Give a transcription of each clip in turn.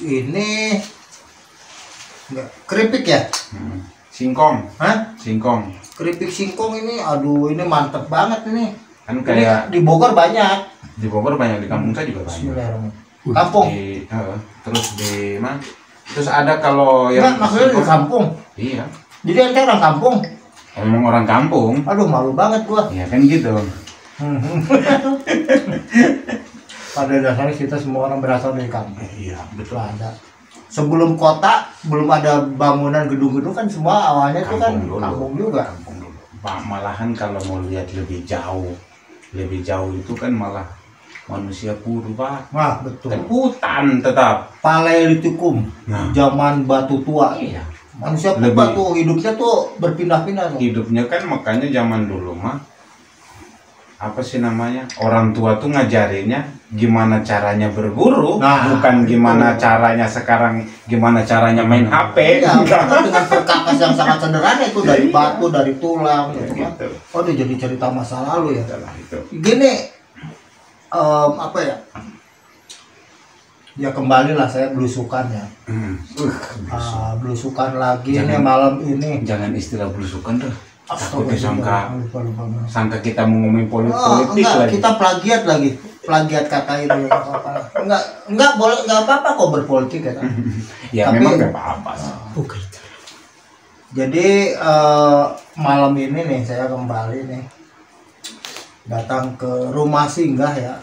Ini enggak keripik ya? Singkong. Hah? Singkong. Keripik singkong ini, aduh ini mantep banget ini. Kan kayak di Bogor banyak. di Bogor banyak, di kampung saya juga banyak. Bismillahirrahmanirrahim. Kampung. Terus di mana? Terus ada kalau yang Enggak, maksudnya di kampung. Iya. Jadi ente orang kampung. Emang orang kampung. Aduh malu banget gua. Ya kan gitu. Pada dasarnya kita semua orang berasal dari kampung. Iya, Betul ada. Sebelum kota, belum ada bangunan gedung-gedung kan semua awalnya itu kan kampung juga. Kampung dulu. Malahan kalau mau lihat lebih jauh itu kan malah manusia purba. Wah, betul. Dan hutan tetap. Paleolitikum. Nah. Zaman batu tua. Iya. Manusia purba tuh hidupnya tuh berpindah-pindah tuh. Hidupnya kan makanya zaman dulu mah apa sih namanya, orang tua tuh ngajarinnya gimana caranya berburu, bukan gimana caranya sekarang gimana caranya main HP. Iya, dengan perkakas yang sangat sederhana itu dari batu, dari tulang gitu kan. Oh, dia jadi cerita masa lalu ya. Gini, apa ya? Ya kembali lah saya belusukan ya. Belusukan lagi nih malam ini. Jangan istilah belusukan tuh. Aku Lupa. sangka kita mau ngomongin politik enggak, lagi. kita plagiat kata itu. Enggak boleh, enggak apa-apa kok berpolitik ya. Ya tapi, memang enggak apa-apa. Jadi malam ini nih saya kembali nih datang ke rumah singgah ya.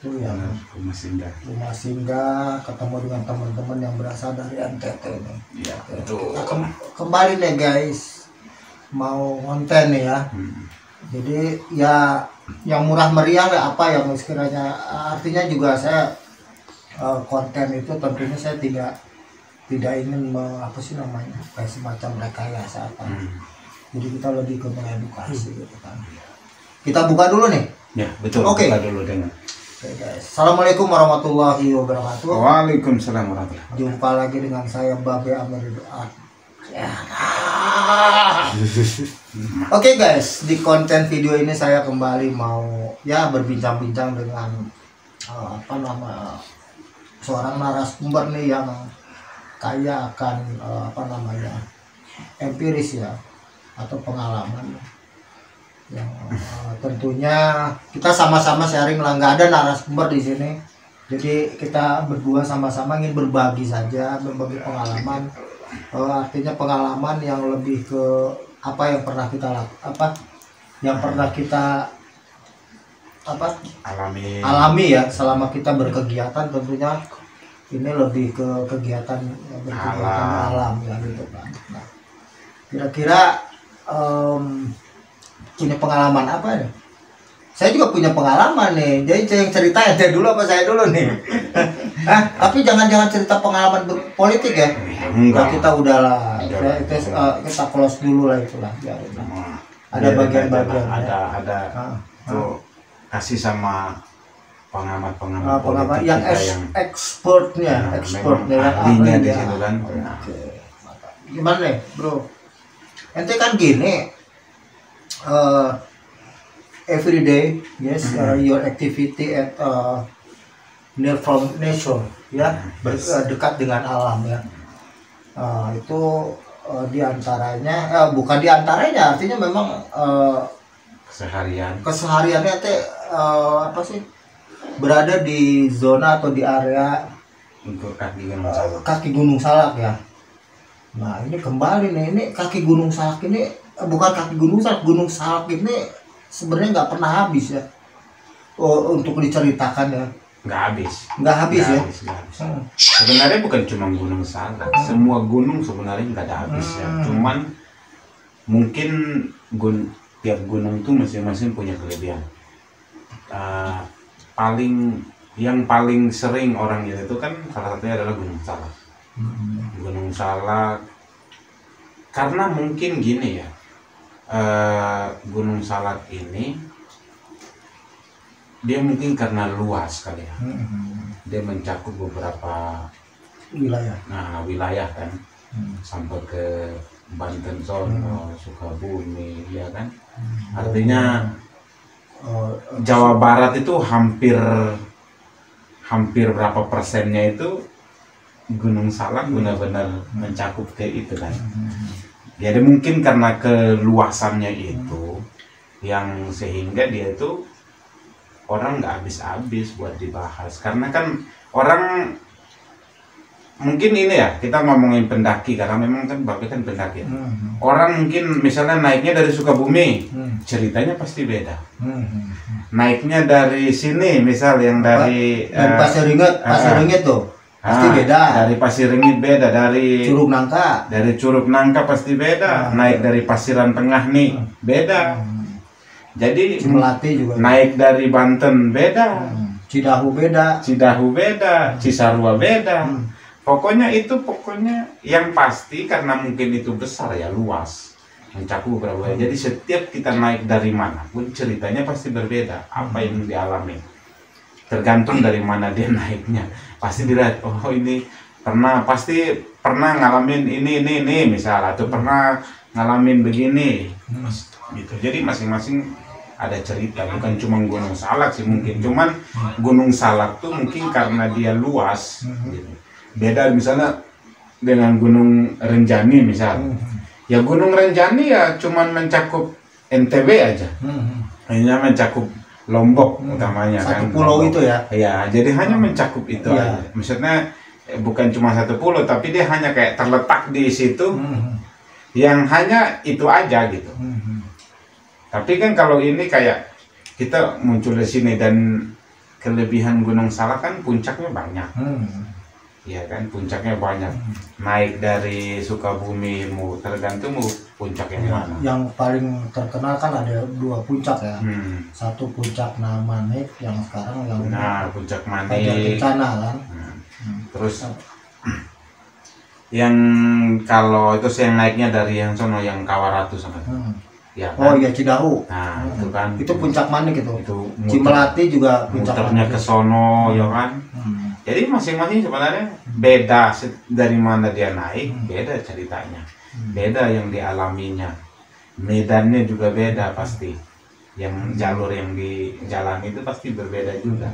Itu ya. Rumah singgah ketemu dengan teman-teman yang berasal dari NTT nih. Iya, betul. Kembali deh guys. Mau konten nih ya. Jadi ya yang murah meriah lah, apa yang sekiranya, artinya juga saya konten itu tentunya saya tidak ingin apa sih namanya, kayak semacam rekayasa apa. Jadi kita lebih ke mengedukasi gitu kan. Kita buka dulu nih. Ya betul. Oke. Buka dulu dengan. Oke guys. Assalamualaikum warahmatullahi wabarakatuh. Waalaikumsalam warahmatullahi wabarakatuh. Jumpa lagi dengan saya Babe Amir. Oke guys, di konten video ini saya kembali mau ya berbincang-bincang dengan seorang narasumber nih yang kaya akan empiris ya, atau pengalaman yang tentunya kita sama-sama sharing lah, nggak ada narasumber di sini. Jadi kita berdua sama-sama ingin berbagi saja, berbagi pengalaman. Artinya pengalaman yang lebih ke apa yang pernah kita alami ya selama kita berkegiatan. Tentunya ini lebih ke kegiatan alam ya gitu kan. Nah, kira-kira punya pengalaman apa nih? Saya juga punya pengalaman nih, jadi saya yang cerita aja dulu apa saya dulu nih? Tapi jangan cerita pengalaman berpolitik ya. Enggak. Kita udahlah, kita close dulu lah itulah. Ada bagian-bagian. Ada tuh kasih sama pengamat yang expertnya ahlinya di situ kan. Gimana nih, bro? Ente kan gini. Every day, yes, your activity at near from nature, ya, dekat dengan alam ya. Itu diantaranya, bukan diantaranya, artinya memang kesehariannya apa sih? Berada di zona atau di area untuk kaki Gunung Salak ya. Nah ini kembali nih, ini kaki Gunung Salak ini bukan kaki Gunung Salak ini sebenarnya nggak pernah habis ya untuk diceritakan ya. Nggak habis ya. Sebenarnya bukan cuma Gunung Salak, semua gunung sebenarnya nggak ada habisnya. Cuman mungkin tiap gunung tuh masing-masing punya kelebihan. Yang paling sering orang itu kan salah satunya adalah Gunung Salak. Gunung Salak karena mungkin gini ya. Gunung Salak ini dia mungkin karena luas kali ya, dia mencakup beberapa wilayah kan, sampai ke Banten sono, Sukabumi ya kan, artinya Jawa Barat itu hampir hampir berapa persennya itu Gunung Salak benar-benar mencakup ke itu kan. Jadi mungkin karena keluasannya itu yang sehingga dia itu orang nggak habis-habis buat dibahas, karena kan orang mungkin ini ya, kita ngomongin pendaki karena memang kan Bapak kan pendaki. Orang mungkin misalnya naiknya dari Sukabumi, ceritanya pasti beda. Naiknya dari sini misal yang dari Pasir Ringit tuh pasti beda. Dari Pasir Ringit beda, dari Curug Nangka pasti beda. Naik dari Pasiran Tengah nih beda. Jadi Cimelati juga naik dari Banten beda. Cidahu beda, Cisarua beda. Pokoknya yang pasti karena mungkin itu besar ya, luas, mencakup beberapa. Jadi setiap kita naik dari manapun ceritanya pasti berbeda. Apa yang dialami tergantung dari mana dia naiknya. Pasti dilihat, oh ini pasti pernah ngalamin ini misal, atau pernah ngalamin begini gitu. Jadi masing-masing ada cerita, bukan cuma Gunung Salak sih mungkin. Cuman Gunung Salak tuh mungkin karena dia luas gitu. Beda misalnya dengan Gunung Renjani misal. Ya Gunung Renjani ya cuman mencakup NTB aja. Hanya mencakup Lombok utamanya satu kan. Pulau Lombok. Itu ya. Ya, jadi hanya mencakup itu aja. Maksudnya bukan cuma satu pulau, tapi dia hanya kayak terletak di situ. Yang hanya itu aja gitu. Tapi kan kalau ini kayak kita muncul di sini, dan kelebihan Gunung Salak kan puncaknya banyak. Ya kan, puncaknya banyak. Naik dari Sukabumi tergantung puncak yang mana. Yang paling terkenal kan ada 2 puncak ya. Satu puncak Manik yang sekarang yang puncak Manik Kencana kan. Terus yang kalau itu yang naiknya dari yang sono yang Kawaratu sama. Ya kan? Oh iya, Cidahu. Nah, itu kan. Itu puncak Manik itu. Muter, Cimelati juga puncak muternya ke sono, ya kan. Jadi masing-masing sebenarnya beda dari mana dia naik, beda ceritanya. Beda yang dialaminya. Medannya juga beda pasti. Yang jalur yang dijalani itu pasti berbeda juga.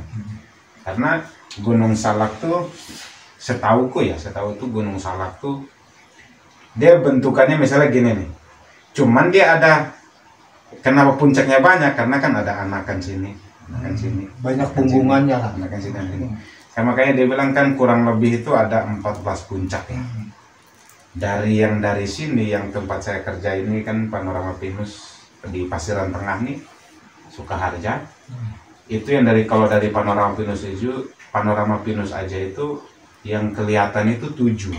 Karena Gunung Salak tuh setahu tuh Gunung Salak tuh dia bentukannya misalnya gini nih. Cuman dia ada, kenapa puncaknya banyak? Karena kan ada anakan sini. Banyak punggungannya lah. Anakan sini. Makanya dia bilang kan kurang lebih itu ada 14 puncak ya. Dari sini yang tempat saya kerja ini kan Panorama Pinus di Pasiran Tengah nih, Sukaharja. Itu yang kalau dari Panorama Pinus aja itu yang kelihatan itu 7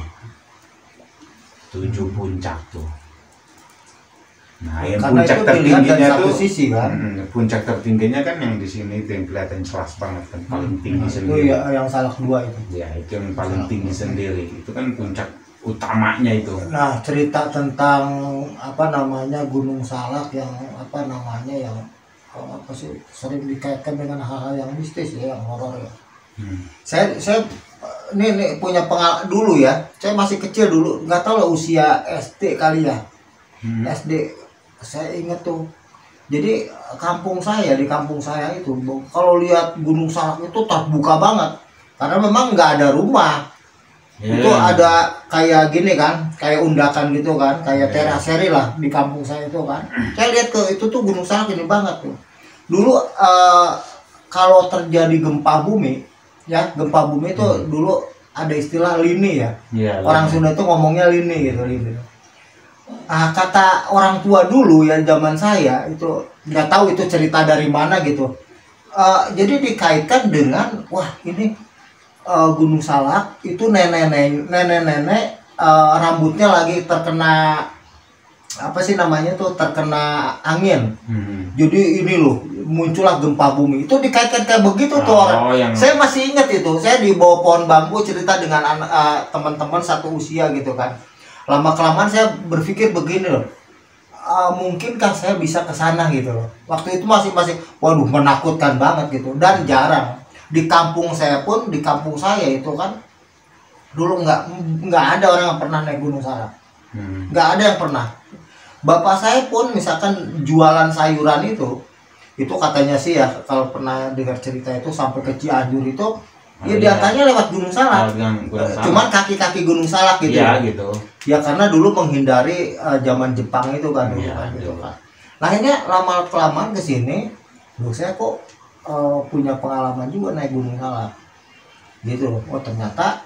puncak tuh. Nah, yang karena puncak tertingginya tuh sisi, kan? Puncak tertingginya kan yang di sini itu yang kelihatan jelas banget kan, paling tinggi sendiri. Itu ya, yang Salak 2 itu. Ya, itu yang paling tinggi sendiri. Itu kan puncak utamanya itu. Nah, cerita tentang Gunung Salak yang yang sering dikaitkan dengan hal-hal yang mistis ya, yang horor ya. Saya ini punya pengalaman dulu ya. Saya masih kecil dulu, nggak tahu lah usia SD kali ya. SD saya ingat tuh. Jadi di kampung saya itu kalau lihat Gunung Salak itu terbuka banget. Karena memang nggak ada rumah. Itu ada kayak gini kan, kayak undakan gitu kan, kayak teraseri lah di kampung saya itu kan. Saya lihat itu tuh Gunung Salak ini banget tuh. Dulu kalau terjadi gempa bumi itu dulu ada istilah lini ya. Orang Sunda itu ngomongnya lini gitu, lini. Kata orang tua dulu ya zaman saya itu, nggak tahu itu cerita dari mana gitu. Jadi dikaitkan dengan ini Gunung Salak itu nenek-nenek rambutnya lagi terkena terkena angin. Jadi ini loh muncullah gempa bumi. Itu dikaitkan kayak begitu tuh orang. Saya masih ingat itu. Saya di bawah pohon bambu cerita dengan teman-teman satu usia gitu kan. Lama kelamaan saya berpikir begini loh. Mungkinkah saya bisa ke sana gitu loh. Waktu itu masih waduh, menakutkan banget gitu, dan jarang. Di kampung saya itu kan dulu nggak ada orang yang pernah naik Gunung Salak. Nggak ada yang pernah. Bapak saya pun misalkan jualan sayuran itu katanya sih ya, kalau pernah dengar cerita itu sampai ke Cianjur itu Ya datanya lewat Gunung Salak. Cuman kaki-kaki Gunung Salak gitu. Iya gitu. Ya karena dulu menghindari zaman Jepang itu kan. Iya, gitu kan. Nah akhirnya lama kelamaan kesini, saya kok punya pengalaman juga naik Gunung Salak. Gitu. Oh ternyata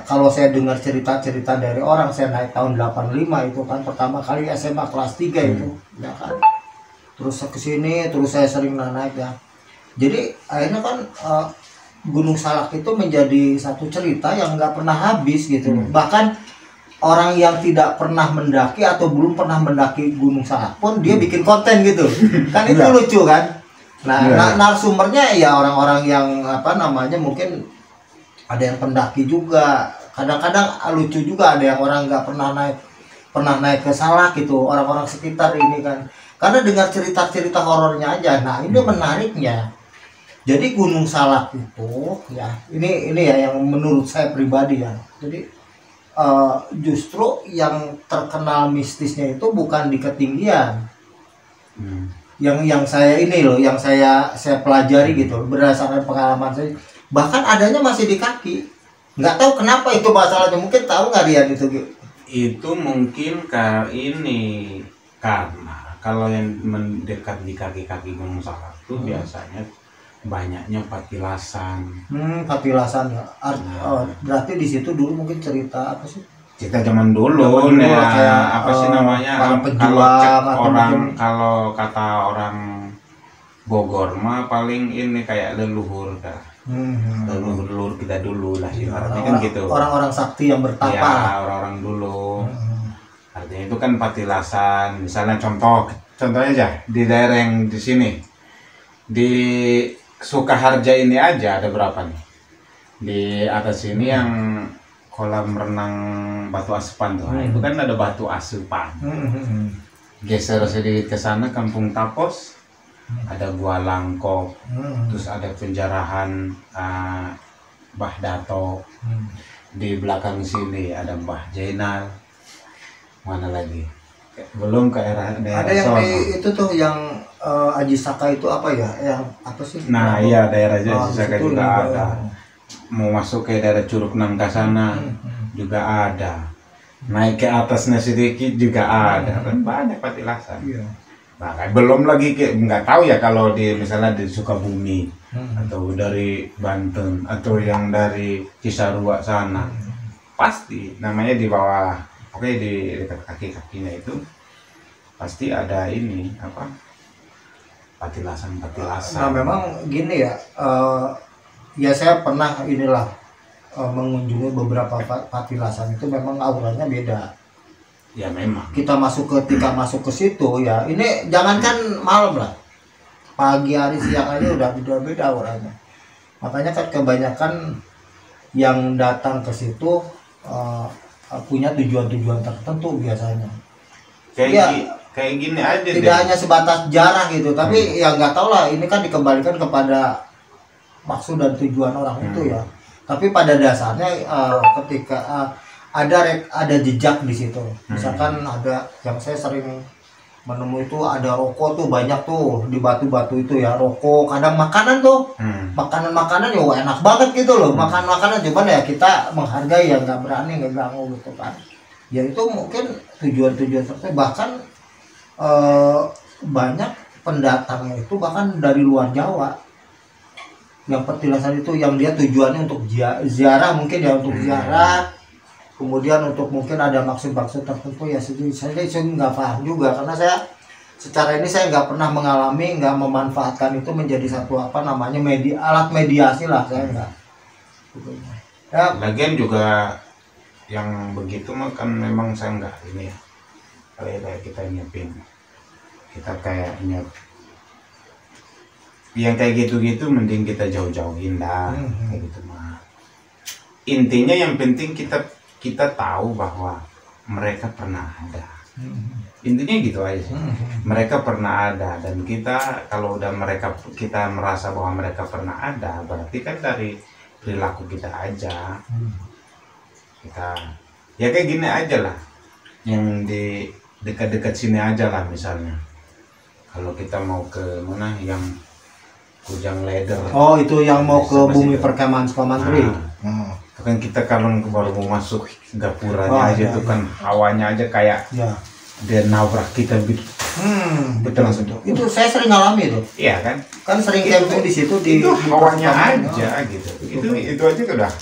kalau saya dengar cerita-cerita dari orang, saya naik tahun 85 itu kan pertama kali SMA kelas 3 itu ya kan, terus ke sini terus saya sering naik ya, jadi akhirnya kan Gunung Salak itu menjadi satu cerita yang nggak pernah habis gitu. Bahkan orang yang tidak pernah mendaki atau belum pernah mendaki Gunung Salak pun dia bikin konten gitu kan, itu lucu kan. Nah narasumbernya ya orang-orang yang mungkin ada yang pendaki juga, kadang-kadang lucu juga, ada yang orang nggak pernah naik ke Salak gitu, orang-orang sekitar ini kan, karena dengar cerita-cerita horornya aja. Nah ini menariknya, jadi Gunung Salak itu ya ini ya yang menurut saya pribadi ya, jadi justru yang terkenal mistisnya itu bukan di ketinggian, yang saya ini loh, yang saya pelajari gitu berdasarkan pengalaman saya, bahkan adanya masih di kaki. Nggak tahu kenapa itu masalahnya, mungkin tahu nggak Rian itu? Itu mungkin karena kalau yang mendekat di kaki-kaki Gunung Salak itu biasanya banyaknya patilasan. Patilasan ya. Berarti di situ dulu mungkin cerita apa sih? Cerita zaman dulu ya, kayak apa sih namanya? Kalau kata orang Bogor mah paling ini kayak leluhur kan. Leluhur kita dulu lah ibaratnya kan gitu. Orang-orang sakti yang bertapa. Ya, orang-orang dulu. Artinya itu kan patilasan. Misalnya contohnya aja di daerah yang di sini. Di Sukaharja ini aja ada berapa nih? Di atas ini yang kolam renang Batu Asupan tuh. Nah, itu kan ada Batu Asupan. Geser sedikit ke sana Kampung Tapos. Ada Gua Langkok, terus ada penjarahan Mbah Dato, di belakang sini ada Mbah Jainal, mana lagi? Belum ke daerah ada yang itu tuh yang Aji Saka itu apa ya? Yang apa sih? Nah iya daerah Aji Saka juga ada. Mau masuk ke daerah Curug Nangka sana juga ada. Naik ke atasnya sedikit juga ada. Kan banyak patilasan. Iya. Nah, belum lagi nggak tahu ya kalau misalnya di Sukabumi atau dari Banten atau yang dari Cisarua sana, pasti namanya di bawah, oke di dekat kaki-kakinya itu pasti ada ini patilasan. Nah memang gini ya, ya saya pernah mengunjungi beberapa patilasan, itu memang auranya beda. Ya memang. Ketika masuk ke situ ya, ini jangankan malam lah, pagi hari siang aja udah beda orangnya. Makanya kan kebanyakan yang datang ke situ punya tujuan-tujuan tertentu biasanya. Kayak gini aja. Tidak hanya sebatas jarah gitu, tapi ya nggak tahu lah, ini kan dikembalikan kepada maksud dan tujuan orang itu ya. Tapi pada dasarnya ketika ada jejak di situ. Misalkan ada yang saya sering menemui itu, ada rokok tuh banyak tuh di batu-batu itu ya, rokok, kadang makanan tuh. Makanan ya enak banget gitu loh, makan makanan, cuman ya kita menghargai, ya nggak berani ngeganggu gitu kan. Ya itu mungkin tujuan-tujuan tertentu, bahkan banyak pendatangnya itu bahkan dari luar Jawa. Yang petilasan itu yang dia tujuannya untuk ziarah, mungkin ya untuk ziarah. Kemudian untuk mungkin ada maksud-maksud tertentu ya, saya nggak paham juga, karena secara ini saya nggak pernah mengalami, nggak memanfaatkan itu menjadi satu alat mediasi lah, saya nggak. Ya. Lagian juga yang begitu mah kan memang saya nggak ini ya, kayak kita nyiapin, kita kayak yang kayak gitu-gitu mending kita jauh-jauhin dah, kayak gitu mah. Intinya yang penting kita tahu bahwa mereka pernah ada. Intinya gitu aja sih. Mereka pernah ada, dan kita kalau kita merasa bahwa mereka pernah ada, berarti kan dari perilaku kita aja. Kita ya kayak gini aja lah, yang di dekat-dekat sini aja lah, misalnya kalau kita mau ke mana yang Kujang Leather. Oh, itu yang mau ke Sama bumi situ. perkemahan Sukamantri. Nah, itu kan kita kalau baru mau masuk gapuranya Oh, aja iya, tuh iya. kan hawanya aja kayak Ya. dia nabrak kita gitu. Betul langsung. betul. Itu saya sering alami itu. Iya kan? Kan sering Itu- camping di situ di Itu hawanya perkampungan. aja gitu. Itu aja udah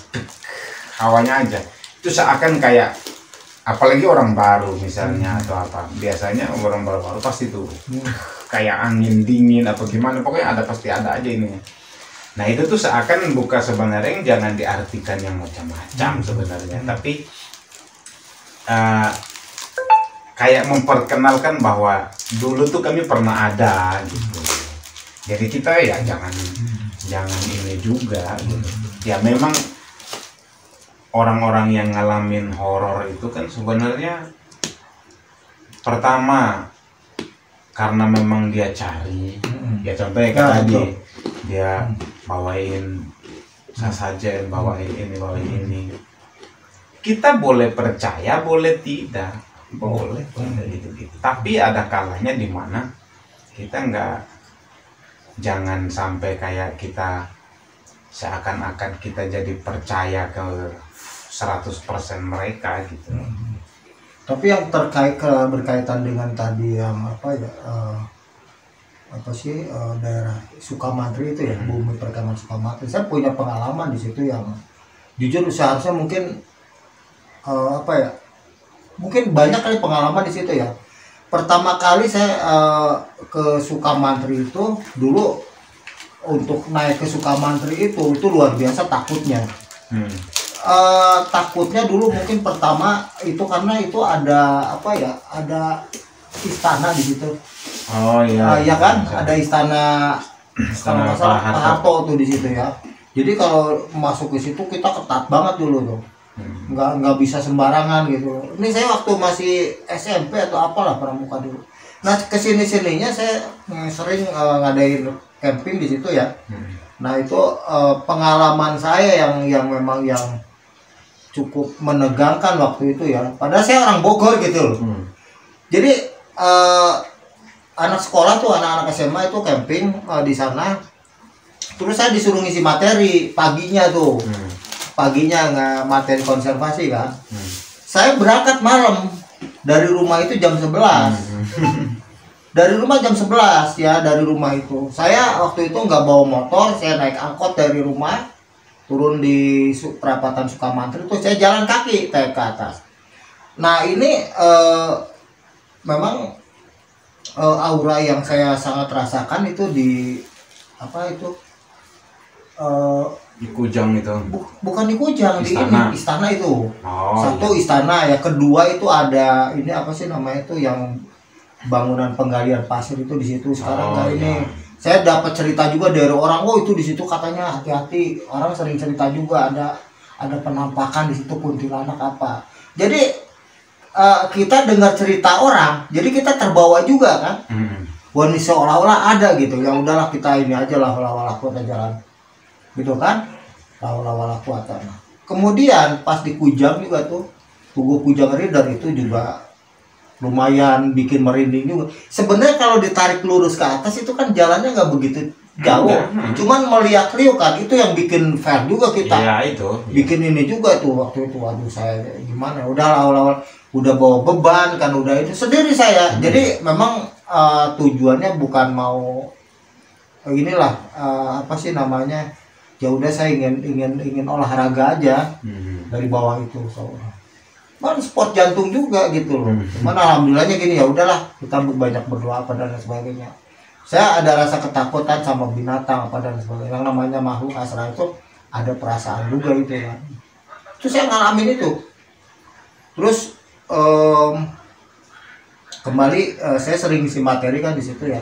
hawanya aja. Itu seakan kayak apalagi orang baru misalnya atau apa. Biasanya orang baru pasti tuh kayak angin dingin apa gimana, pokoknya pasti ada aja ini. Nah itu tuh seakan buka sebenarnya jangan diartikan yang macam-macam sebenarnya, tapi kayak memperkenalkan bahwa dulu tuh kami pernah ada gitu. Jadi kita ya jangan ini juga gitu. Ya memang orang-orang yang ngalamin horor itu kan sebenarnya pertama karena memang dia cari, ya contohnya kayak tadi dia bawain sasajen, bawain ini. Kita boleh percaya, boleh tidak, boleh gitu. Tapi ada kalanya di mana kita jangan sampai kayak kita seakan-akan kita jadi percaya ke 100% mereka gitu. Tapi yang berkaitan dengan tadi yang daerah Sukamantri itu ya, bumi perkemahan Sukamantri. Saya punya pengalaman di situ yang jujur seharusnya mungkin mungkin banyak kali pengalaman di situ ya. Pertama kali saya ke Sukamantri itu dulu, untuk naik ke Sukamantri itu luar biasa takutnya. Takutnya dulu mungkin pertama itu karena itu ada ada istana di situ. Oh iya. Iya kan, ada istana kalau nggak salah Pak Harto tuh di situ ya. Jadi kalau masuk ke situ kita ketat banget dulu tuh. Nggak bisa sembarangan gitu. Ini saya waktu masih SMP atau apalah pramuka dulu. Nah kesini-sininya saya sering ngadain camping di situ ya. Nah itu pengalaman saya yang memang yang cukup menegangkan waktu itu ya. Padahal saya orang Bogor gitu loh. Jadi anak sekolah tuh, anak-anak SMA itu camping di sana. Terus saya disuruh ngisi materi paginya tuh. Paginya nggak materi konservasi kan. Saya berangkat malam dari rumah itu jam 11. Dari rumah jam 11 ya, dari rumah itu. Saya waktu itu nggak bawa motor, saya naik angkot dari rumah, turun di perapatan Sukamantri, terus saya jalan kaki ke atas. Nah ini memang aura yang saya sangat rasakan itu di di Kujang itu. Bukan di Kujang, Istana. di istana itu. Satu iya. istana ya, kedua itu ada ini apa sih namanya itu yang bangunan penggalian pasir itu di situ sekarang ini. Saya dapat cerita juga dari orang, itu di situ katanya hati-hati, orang sering cerita juga ada penampakan di situ kuntilanak apa. Jadi kita dengar cerita orang, jadi kita terbawa juga kan. Wah ini seolah-olah ada gitu. Ya udahlah kita ini aja lah, wala-wala kuat jalan. Gitu kan? Wala-wala kuat. Kemudian pas di Kujang juga tuh, Tugu Kujang Reader itu juga lumayan bikin merinding juga. Sebenarnya kalau ditarik lurus ke atas itu kan jalannya nggak begitu jauh. Cuman melihat-lihat kan itu yang bikin fair juga kita. Iya itu. Bikin ini juga tuh waktu itu. Waduh saya gimana? Udah awal-awal udah bawa beban kan, udah itu sendiri saya. Jadi memang tujuannya bukan mau inilah apa sih namanya? Ya udah saya ingin olahraga aja dari bawah itu. Kan sport jantung juga gitu loh. Cuman alhamdulillahnya gini, ya udahlah kita banyak berdoa apa dan sebagainya. Saya ada rasa ketakutan sama binatang apa dan sebagainya. Yang namanya makhluk asal itu ada perasaan juga itu kan. Terus saya ngalamin itu. Terus kembali saya sering isi materi kan di situ ya.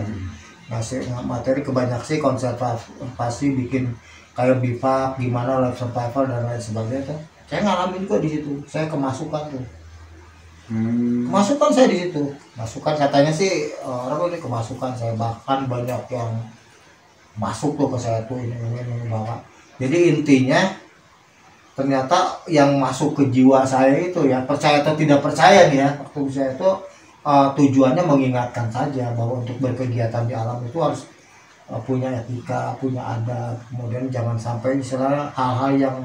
Ngasih materi kebanyakan sih konservasi, bikin kayak bivak, gimana life survival dan lain sebagainya tuh. Saya ngalamin juga di situ. Saya kemasukan tuh. Kemasukan saya di situ. Masukan katanya sih orang ini kemasukan saya, bahkan banyak yang masuk tuh ke saya tuh ini bahkan. Jadi intinya ternyata yang masuk ke jiwa saya itu ya, percaya atau tidak percaya nih ya, waktu saya itu tujuannya mengingatkan saja bahwa untuk berkegiatan di alam itu harus punya etika, punya adab, kemudian jangan sampai misalnya hal-hal yang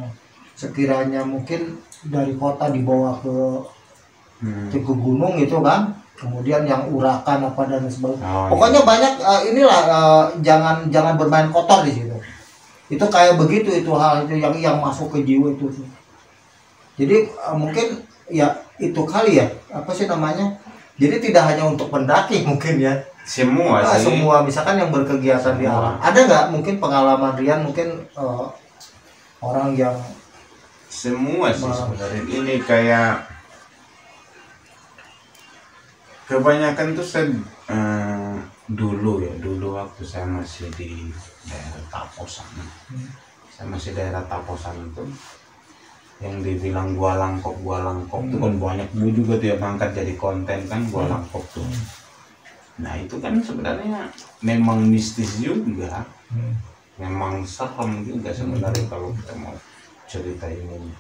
sekiranya mungkin dari kota dibawa ke gunung gitu kan, kemudian yang urakan apa dan sebagainya. Pokoknya banyak inilah jangan bermain kotor di situ. Itu kayak begitu, itu hal itu yang masuk ke jiwa itu. Jadi mungkin ya itu kali ya, apa sih namanya? Jadi tidak hanya untuk pendaki mungkin ya. Semua sih. Semua misalkan yang berkegiatan di alam. Ada nggak mungkin pengalaman Rian mungkin orang yang semua sih sebenarnya ini kayak kebanyakan tuh saya dulu waktu saya masih di daerah Taposan. Saya masih daerah Taposan itu yang dibilang gua langkop tuh kan banyak juga tuh yang angkat jadi konten kan gua langkop tuh. Nah itu kan sebenarnya memang mistis juga, memang serem juga sebenarnya kalau kita mau cerita ini.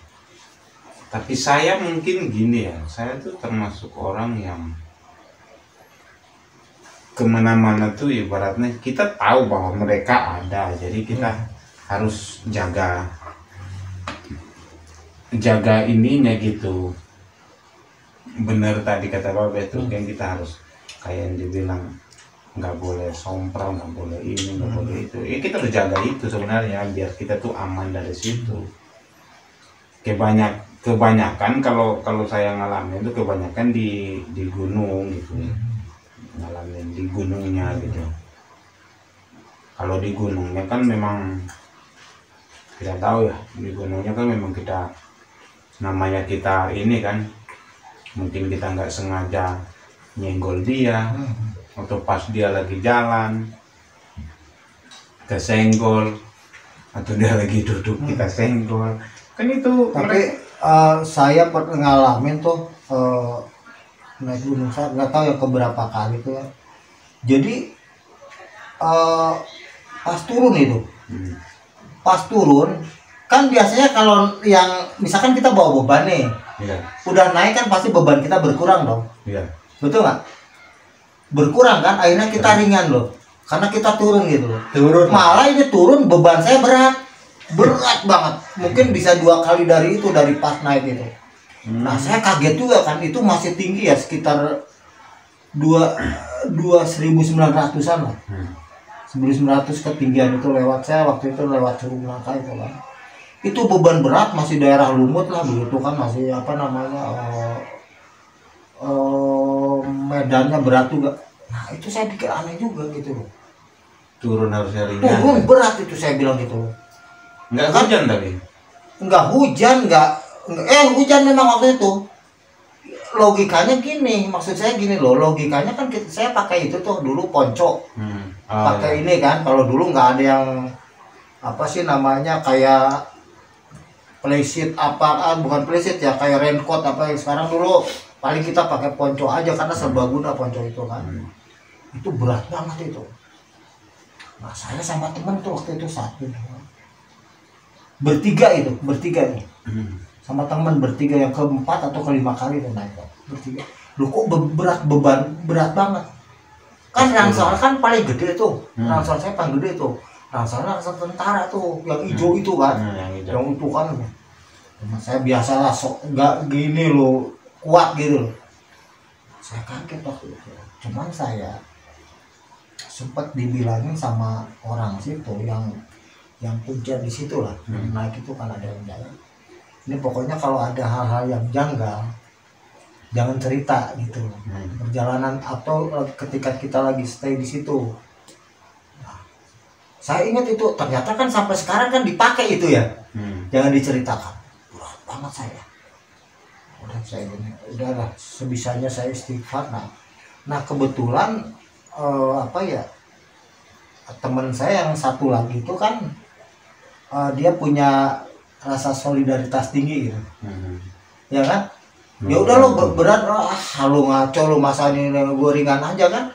Tapi saya mungkin gini ya, saya tuh termasuk orang yang kemana-mana tuh ibaratnya kita tahu bahwa mereka ada, jadi kita harus jaga ininya gitu. Bener tadi kata Babe tuh kan kita harus kayak yang dibilang nggak boleh sompral, nggak boleh ini, nggak boleh itu. Ya kita harus jaga itu sebenarnya biar kita tuh aman dari situ. Kebanyakan kalau saya ngalamin itu kebanyakan di gunung gitu, ngalamin di gunungnya gitu. Kalau di gunungnya kan memang kita tahu ya, di gunungnya kan memang kita namanya kita ini kan mungkin kita nggak sengaja nyenggol dia atau pas dia lagi jalan kesenggol atau dia lagi duduk kita senggol kan itu. Tapi saya pernah ngalamin tuh naik gunung, saya nggak tahu ya keberapa kali tuh ya. Jadi pas turun kan biasanya kalau yang misalkan kita bawa beban nih, udah naik kan pasti beban kita berkurang dong. Betul nggak? Berkurang kan, akhirnya kita ringan loh, karena kita turun gitu loh. Malah ini turun beban saya berat banget, mungkin bisa 2 kali dari pas naik itu. Nah saya kaget juga kan, itu masih tinggi ya, sekitar 1900-an lah. 1900 ketinggian itu lewat, saya waktu itu lewat Curug Nangka itu kan. Itu beban berat, masih daerah lumut lah begitu kan, masih apa namanya medannya berat juga. Nah itu saya pikir aneh juga gitu loh. Turun harusnya ringan. Turun berat itu saya bilang gitu loh. Nggak hujan tapi? Nggak hujan, hujan memang waktu itu. Logikanya gini, maksud saya gini loh, logikanya kan saya pakai itu tuh dulu ponco. Pakai ini kan, kalau dulu nggak ada yang apa sih namanya kayak playseat bukan playseat ya, kayak raincoat apa yang sekarang. Dulu paling kita pakai ponco aja karena serbaguna ponco itu kan. Itu berat banget itu. Nah saya sama temen tuh waktu itu bertiga nih, sama teman bertiga yang keempat atau kelima kali tuh naik bertiga. Lu kok berat banget kan. Ransel kan paling gede tuh, ransel saya paling gede tuh, ranselnya ransel tentara tuh yang hijau itu kan, yang itu kan. Saya biasalah nggak gini loh, kuat gitu loh. Saya kaget waktu itu, cuman saya sempat dibilangin sama orang situ yang punya di situ lah, naik itu kan ada yang jalan. Ini pokoknya kalau ada hal-hal yang janggal jangan cerita gitu, perjalanan atau ketika kita lagi stay di situ. Nah, saya ingat itu ternyata kan sampai sekarang kan dipakai itu ya, jangan diceritakan. Berat banget saya. Udah saya gini, udahlah sebisanya saya istighfar. Nah kebetulan teman saya yang satu lagi itu kan dia punya rasa solidaritas tinggi gitu, ya kan? Ya udah lo berat, lo ngaco lo, masa ini gue ringan aja kan?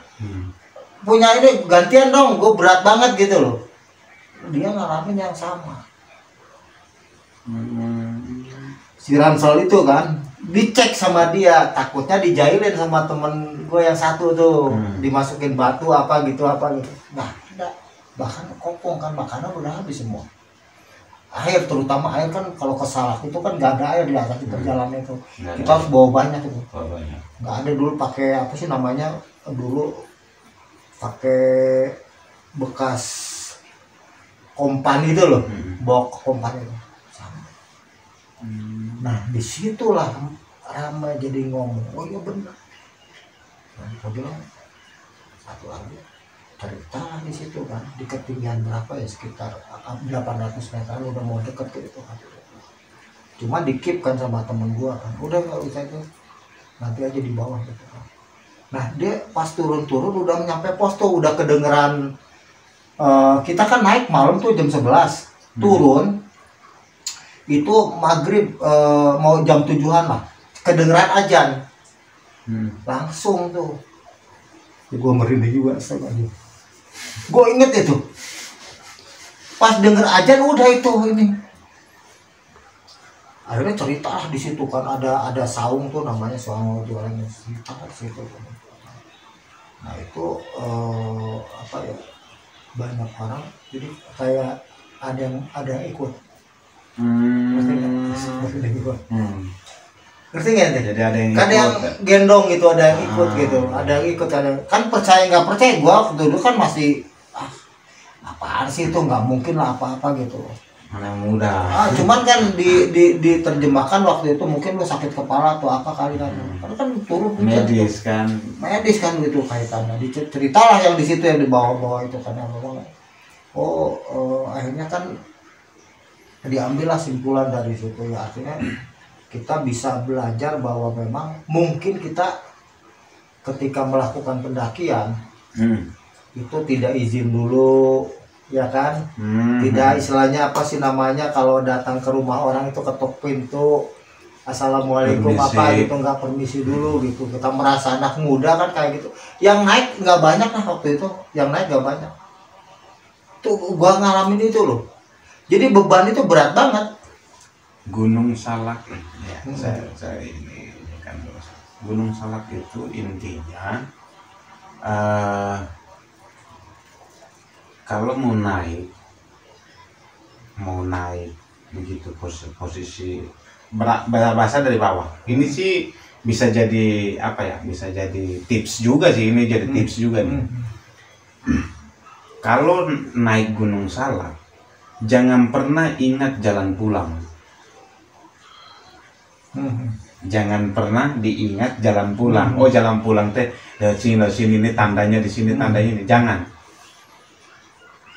Punya ini gantian dong, gue berat banget gitu loh. Dia ngalamin yang sama. Si Ransel itu kan dicek sama dia, takutnya dijailin sama temen gue yang satu tuh, dimasukin batu apa gitu. Nah, enggak. bahkan kopong kan, makanan udah habis semua. Air, terutama air kan kalau ke Salak itu kan nggak ada air di atas di perjalanan itu. Kita harus bawa banyak itu. Nggak ada dulu pakai apa sih namanya, dulu pakai bekas kompan itu loh, bawa kompan itu. Nah disitulah ramai jadi ngomong, oh iya benar. Nah, kita bilang satu lagi cerita di situ kan, di ketinggian berapa ya, sekitar 800 meter, udah mau deket gitu kan. Cuma dikip kan sama temen gua kan, udah nggak usah itu, nanti aja di bawah gitu kan. Nah dia pas turun-turun udah nyampe pos tuh, udah kedengeran. Kita kan naik malam tuh jam 11, turun itu maghrib, mau jam 7-an lah, kedengeran azan. Langsung tuh gue merinding juga astaga. Gue inget itu pas denger azan udah itu ini. Akhirnya cerita lah di situ kan, ada saung tuh namanya saung jualan cerita di situ. Nah itu apa ya, banyak orang jadi kayak ada yang ikut. Ngerti nggak? Ngerti nggak? Jadi ada yang kan ikut, yang gendong gitu, ada yang ikut gitu, ada yang ikut, ada kan percaya nggak percaya. Gua dulu kan masih apaan sih itu, nggak mungkin lah apa-apa gitu. Mana muda. Cuman kan diterjemahkan waktu itu mungkin lu sakit kepala atau apa kali kan. Karena kan turun medis kan gitu kaitannya. Ceritalah yang di situ yang di bawah-bawah itu kan yang ngomong. Akhirnya kan diambillah simpulan dari situ ya, artinya kita bisa belajar bahwa memang mungkin kita ketika melakukan pendakian itu tidak izin dulu ya kan, tidak istilahnya apa sih namanya, kalau datang ke rumah orang itu ketok pintu assalamualaikum permisi, apa gitu, nggak permisi dulu gitu. Kita merasa anak muda kan kayak gitu, yang naik nggak banyak lah waktu itu, yang naik nggak banyak tuh. Gua ngalamin itu loh, jadi beban itu berat banget. Gunung Salak ya, saya ini kan Gunung Salak itu intinya kalau mau naik begitu posisi berasal dari bawah. Ini sih bisa jadi apa ya, bisa jadi tips juga sih, ini jadi tips juga nih. Kalau naik Gunung Salak jangan pernah ingat jalan pulang. Jangan pernah diingat jalan pulang. Oh jalan pulang teh dari sini ini tandanya, di sini tandanya ini. Jangan.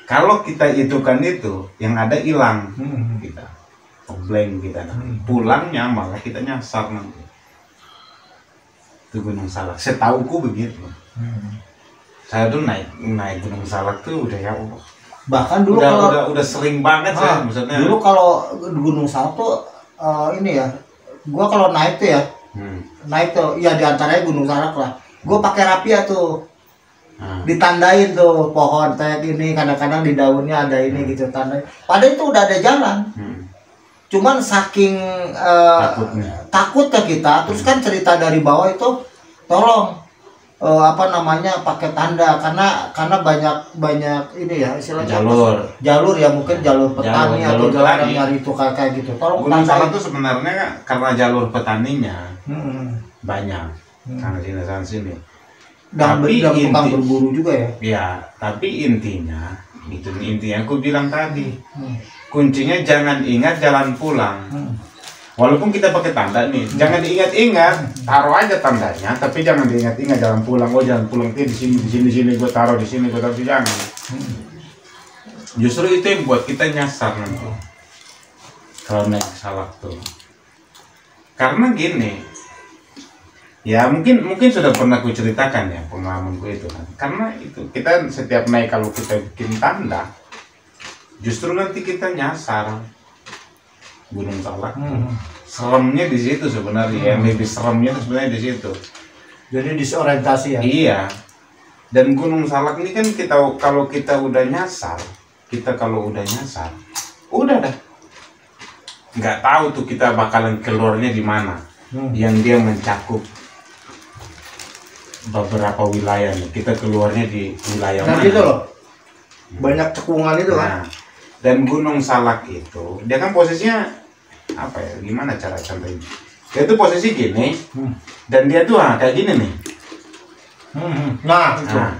Kalau kita itukan itu, yang ada hilang kita, blank kita. Pulangnya malah kita nyasar nanti. Itu Gunung Salak. Setauku begitu. Saya tuh naik Gunung Salak tuh udah ya Allah. Bahkan dulu udah sering banget saya maksudnya. Dulu kalau Gunung Salak tuh ini ya. Gua kalau naik tuh ya, naik tuh ya diantaranya Gunung Salak lah. Gua pakai rapia tuh, ditandain tuh pohon kayak gini. Kadang-kadang di daunnya ada ini gitu tandain. Padahal itu udah ada jalan. Cuman saking takutnya kita, terus kan cerita dari bawah itu, tolong apa namanya pakai tanda karena banyak ini ya istilahnya jalur ya, mungkin jalur petani atau jalur nyari itu kayak gitu. Tolong Gunung Salak itu sebenarnya karena jalur petaninya banyak karena sini. Dan tukang berburu juga ya. Ya, tapi intinya aku bilang tadi, kuncinya jangan ingat jalan pulang. Walaupun kita pakai tanda nih, jangan diingat-ingat, taruh aja tandanya, tapi jangan diingat-ingat jalan pulang. Oh jalan pulang itu di sini gue taruh di sini, gue taruh di jangan. Justru itu yang buat kita nyasar nanti kalau naik Salak tuh. Karena gini, ya mungkin sudah pernah ku ceritakan ya pengalamanku itu kan. Karena itu kita setiap naik kalau kita bikin tanda, justru nanti kita nyasar. Gunung Salak seremnya di situ sebenarnya, yang lebih seremnya sebenarnya di situ. Jadi disorientasi ya. Iya. Dan Gunung Salak ini kan kalau kita udah nyasar, udah dah. Nggak tahu tuh kita bakalan keluarnya di mana. Yang dia mencakup beberapa wilayah nih. Kita keluarnya di wilayah mana? Gitu loh. banyak cekungan itu kan. Nah, dan Gunung Salak itu dia kan posisinya apa ya, gimana cara contohnya, dia tuh posisi gini dan dia tuh kayak gini nih. Nah, itu. Nah,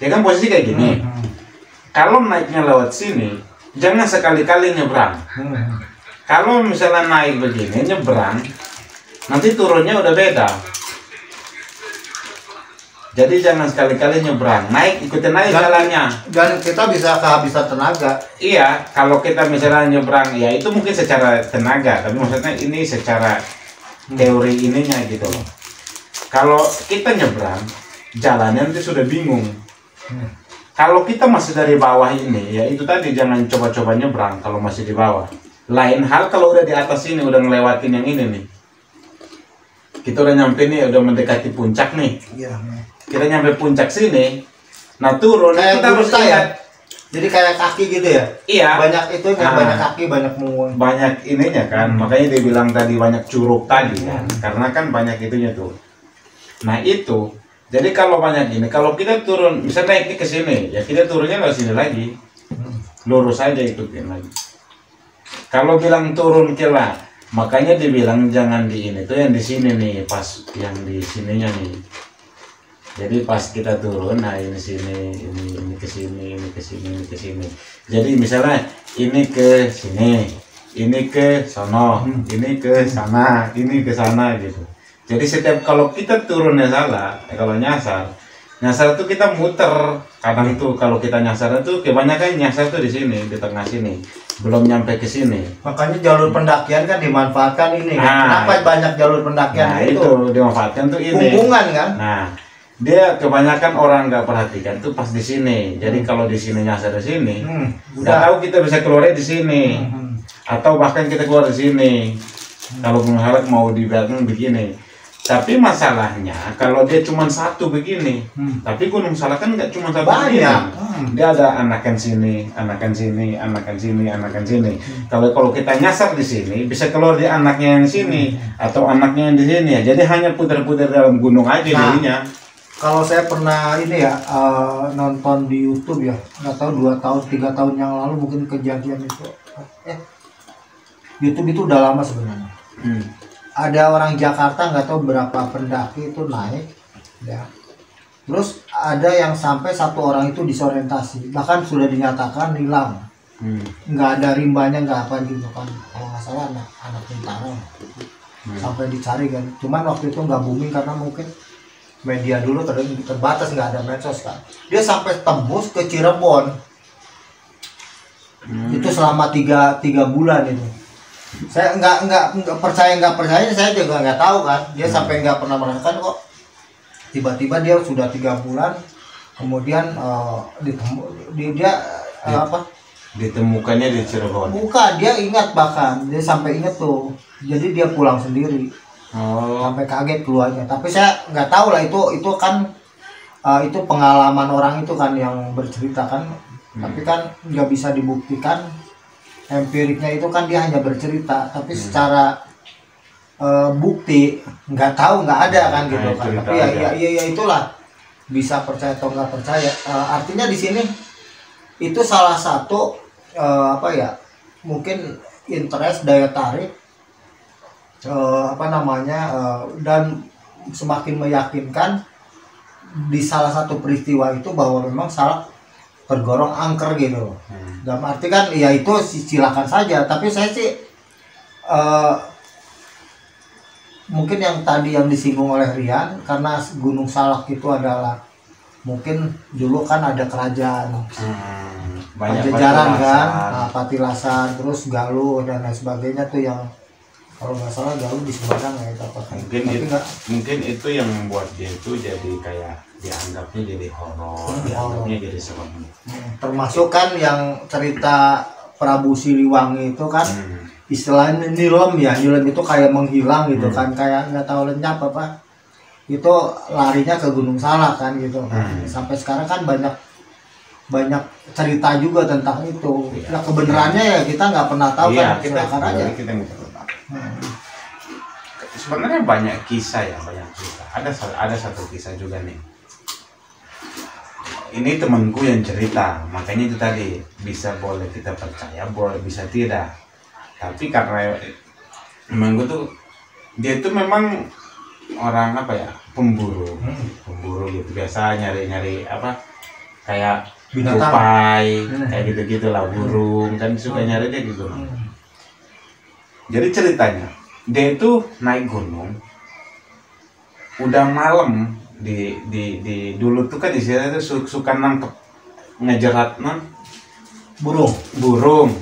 dia kan posisi kayak gini. Kalau naiknya lewat sini, jangan sekali-kali nyebrang. Kalau misalnya naik begini nyebrang, nanti turunnya udah beda. Jadi jangan sekali-kali nyebrang, naik ikutin aja jalannya. Dan kita bisa kehabisan tenaga. Iya, kalau kita misalnya nyebrang, ya itu mungkin secara tenaga, tapi maksudnya ini secara teori ininya gitu loh. Kalau kita nyebrang, jalannya nanti sudah bingung. Kalau kita masih dari bawah ini, ya itu tadi jangan coba-coba nyebrang kalau masih di bawah. Lain hal kalau udah di atas ini, udah ngelewatin yang ini nih. Kita udah nyampe nih, udah mendekati puncak nih. Iya. Kita nyampe puncak sini, nah turun Kayak kita harus ya. ingat. Jadi kayak kaki gitu ya. Iya. Banyak itu banyak kaki, banyak mungun. Banyak ininya kan, makanya dia bilang tadi banyak curug tadi kan, karena kan banyak itunya tuh. Nah itu, jadi kalau banyak ini, kalau kita turun, misalnya naik ke sini, ya kita turunnya ke sini lagi, lurus aja ikutin lagi. Kalau bilang turun kira, makanya dibilang jangan di ini tuh yang di sini nih, pas yang di sininya nih. Jadi pas kita turun, nah ini sini, ini ke sini, ini ke sini, ini ke sini. Jadi misalnya ini ke sini, ini ke sono, ini ke sana, ini ke sana gitu. Jadi setiap kalau kita turunnya salah, kalau nyasar tuh kita muter. Kadang itu kalau kita nyasar itu kebanyakan nyasar tuh di sini, di tengah sini, belum nyampe ke sini. Makanya jalur pendakian kan dimanfaatkan ini. Nah, kenapa banyak jalur pendakian nah itu dimanfaatkan tuh ini. Hubungan kan? Nah, dia kebanyakan orang nggak perhatikan tuh pas di sini. Jadi kalau di sini nyasar di sini, nggak tahu kita bisa keluarnya di sini, atau bahkan kita keluar di sini. Kalau mengharap mau di belakang begini. Tapi masalahnya kalau dia cuma satu begini, tapi Gunung Salak kan nggak cuma satu begini. Dia ada anakan sini, anakan sini, anakan sini, anakan sini. Kalau kita nyasar di sini, bisa keluar di anaknya yang sini atau anaknya yang di sini ya. Jadi hanya putar-putar dalam gunung aja jadinya. Kalau saya pernah ini ya nonton di YouTube ya, nggak tahu 2 tahun 3 tahun yang lalu mungkin kejadian itu. YouTube itu udah lama sebenarnya. Ada orang Jakarta nggak tahu berapa pendaki itu naik, ya. Terus ada yang sampai 1 orang itu disorientasi, bahkan sudah dinyatakan hilang, nggak ada rimbanya, nggak apa gitu kan. Kalau nggak salah anak tentara, sampai dicari kan. Cuman waktu itu nggak booming karena mungkin media dulu terbatas, nggak ada medsos kan. Dia sampai tembus ke Cirebon, itu selama 3 bulan itu. Saya nggak percaya saya juga nggak tahu kan. Dia sampai nggak pernah merasakan kok. Tiba-tiba dia sudah 3 bulan, kemudian ditemukannya di Cirebon. Bukan, dia ingat, bahkan dia sampai ingat tuh. Jadi dia pulang sendiri. Sampai kaget keluarnya. Tapi saya nggak tahu lah itu kan itu pengalaman orang itu kan yang bercerita kan. Tapi kan nggak bisa dibuktikan. Empiriknya itu kan dia hanya bercerita, tapi secara bukti nggak tahu, nggak ada kan gitu kan. Tapi ya itulah, bisa percaya atau nggak percaya. Artinya di sini itu salah satu mungkin interest, daya tarik dan semakin meyakinkan di salah satu peristiwa itu bahwa memang Salak tergolong angker gitu. Dalam arti kan ya itu silakan saja, tapi saya sih mungkin yang tadi yang disinggung oleh Rian, karena Gunung Salak itu adalah mungkin dulu kan ada kerajaan Pajajaran kan, Patilasan, terus Galuh dan lain sebagainya tuh, yang kalau nggak salah Galuh di Sumedang ya itu apa. Mungkin itu yang membuat dia itu jadi kayak dianggapnya jadi horor, dianggapnya jadi serem. Termasuk kan yang cerita Prabu Siliwangi itu kan istilahnya nilem ya, nilem itu kayak menghilang gitu kan, kayak nggak tahu lenyap apa, itu larinya ke Gunung Salak kan gitu kan. Sampai sekarang kan banyak cerita juga tentang itu. Nah, kebenarannya ya kita nggak pernah tahu kan, silakan aja. Sebenarnya banyak kisah ya, banyak kisah. Ada satu kisah juga nih. ini temanku yang cerita, makanya itu tadi bisa boleh kita percaya, boleh bisa tidak. Tapi karena temanku tuh dia itu memang orang apa ya, pemburu gitu, biasa nyari apa kayak tupai kayak gitu lah, burung kan suka nyari dia gitu. Jadi ceritanya dia itu naik gunung udah malam, di dulu tuh kan istilahnya tuh suka nangkep ngejerat burung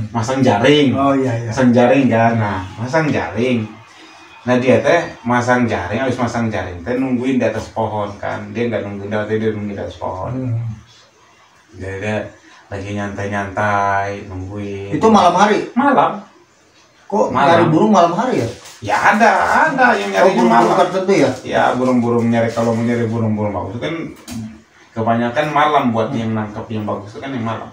masang jaring. Masang jaring kan. Nah masang jaring, nah dia teh masang jaring, habis masang jaring teh nungguin di atas pohon kan, dia nggak nungguin dia nungguin di atas pohon. Dia lagi nyantai nungguin. Itu malam hari? Malam. Kok nyari burung malam hari ya? Ya ada yang nyari burung tertentu ya? Ya burung-burung nyari, kalau mau nyari burung-burung bagus itu kan kebanyakan malam, buat yang nangkep yang bagus itu kan yang malam.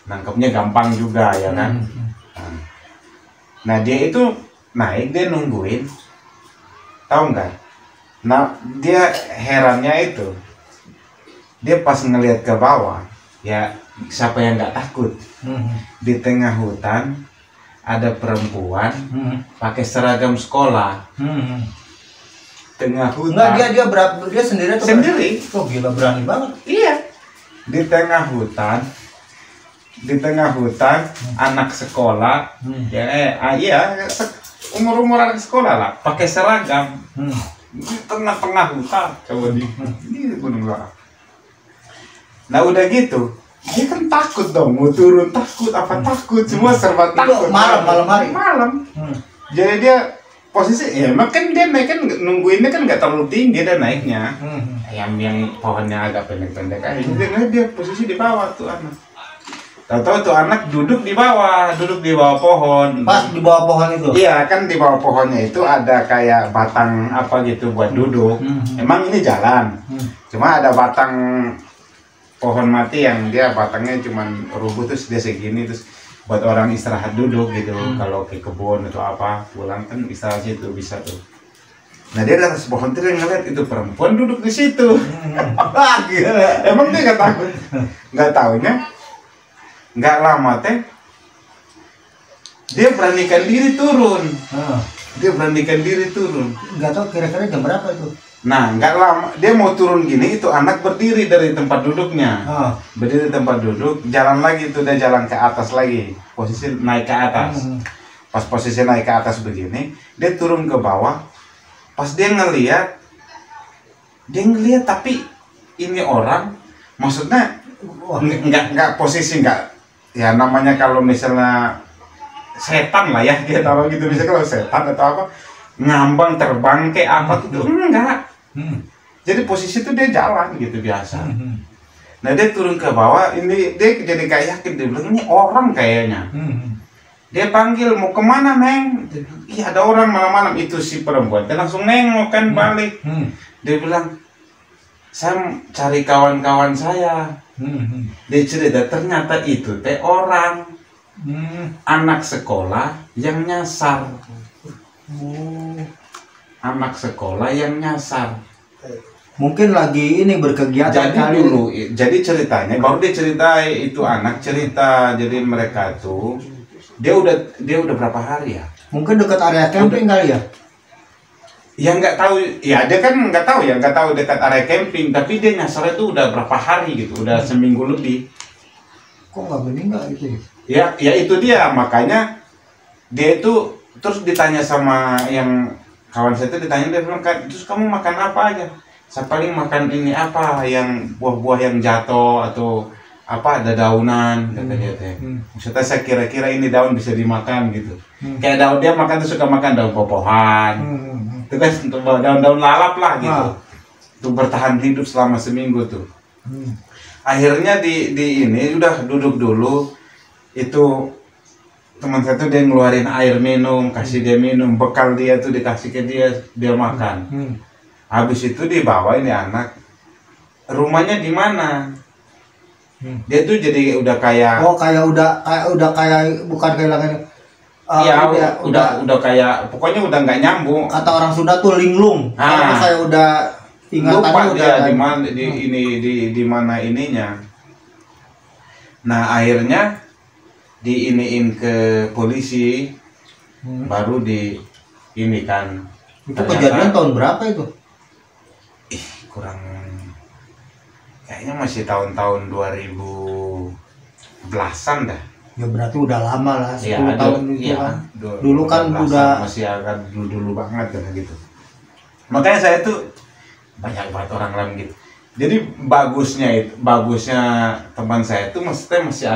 Nangkepnya gampang juga ya kan. Nah dia itu naik, dia nungguin, tahu nggak? Nah dia herannya itu dia pas ngelihat ke bawah, ya siapa yang nggak takut? Di tengah hutan ada perempuan pakai seragam sekolah. Tengah hutan. Enggak, dia sendiri atau sendiri? Oh gila, berani banget. Iya. Di tengah hutan. Anak sekolah. Iya, umur anak sekolah lah, pakai seragam. Di tengah-tengah hutan, coba di Gunung Larak. Nah udah gitu, dia kan takut dong, mau turun takut, takut, semua serba takut. Malam hari. Jadi dia posisi, ya emang kan dia naik kan, nungguinnya kan nggak terlalu tinggi dan naiknya. Yang pohonnya agak pendek-pendek aja. Jadi dia posisi di bawah tuh anak. Tahu-tahu tuh anak duduk di bawah pohon. Pas di bawah pohon itu? Iya, kan di bawah pohonnya itu ada kayak batang apa gitu buat duduk. Emang ini jalan, cuma ada batang pohon mati yang dia batangnya cuman rubuh, terus dia segini, terus buat orang istirahat duduk gitu. Kalau ke kebun atau apa pulang kan istirahat situ bisa tuh. Nah dia di atas pohon tuh, dia ngeliat itu perempuan duduk di situ. Emang dia nggak takut? Nggak taunya nggak lama teh dia beranikan diri turun. Nggak tahu kira-kira jam berapa itu. Nah nggak lama dia mau turun gini, itu anak berdiri dari tempat duduknya. Berdiri di tempat duduk, jalan lagi, itu dia jalan ke atas lagi, posisi naik ke atas. Pas posisi naik ke atas begini, dia turun ke bawah. Pas dia ngeliat tapi ini orang, maksudnya nggak posisi, nggak, ya namanya kalau misalnya setan lah ya, kita taruh gitu, misalnya kalau setan atau apa ngambang terbang kayak apa gitu, enggak. Jadi posisi itu dia jalan gitu biasa. Nah dia turun ke bawah, ini dia jadi kayak yakin, dia bilang ini orang kayaknya. Dia panggil, mau kemana Neng? Iya ada orang malam-malam. Itu si perempuan dia langsung nengok kan balik. Dia bilang, saya cari kawan-kawan saya. Dia cerita ternyata itu teh orang, anak sekolah yang nyasar. Anak sekolah yang nyasar. Mungkin lagi ini berkegiatan jadi dulu. Jadi ceritanya baru dia cerita, itu anak cerita. Jadi mereka tuh dia udah berapa hari ya? Mungkin dekat area camping kali ya? Ya nggak tahu, ya dia kan nggak tahu dekat area camping, tapi dia nyasar itu udah berapa hari gitu, udah seminggu lebih. Kok nggak meninggal itu? Ya itu dia, makanya dia itu terus ditanya sama yang kawan saya itu, ditanya, dia bilang, terus kamu makan apa aja? Saya paling makan ini apa, yang buah-buah yang jatuh atau apa, ada daunan, kata dia teh. Maksudnya saya kira-kira ini daun bisa dimakan gitu. Kayak daun, dia makan tuh suka makan daun popohan. Itu kan untuk daun-daun lalap lah gitu. Untuk bertahan hidup selama seminggu tuh. Akhirnya di ini udah duduk dulu, itu teman saya tuh dia ngeluarin air minum, kasih dia minum, bekal dia tuh dikasih ke dia makan. Habis itu dibawa ini anak, rumahnya di mana? Dia tuh jadi udah kayak, udah kayak bukan kehilangan. Udah kayak, pokoknya udah nggak nyambung. Kata orang Sunda tuh linglung. Karena kayak udah ingatannya lupa udah dia di mana di mana ininya. Nah akhirnya diiniin ke polisi, baru di ini kan. Itu kejadian tahun berapa itu? Kurang, kayaknya masih tahun-tahun 2010-an dah. Ya berarti udah lama lah, 10 Ya, tahun itu kan. Dulu kan 12-an, udah masih agak dulu banget kan gitu. Makanya saya tuh banyak banget orang lain gitu. Jadi bagusnya teman saya itu maksudnya masih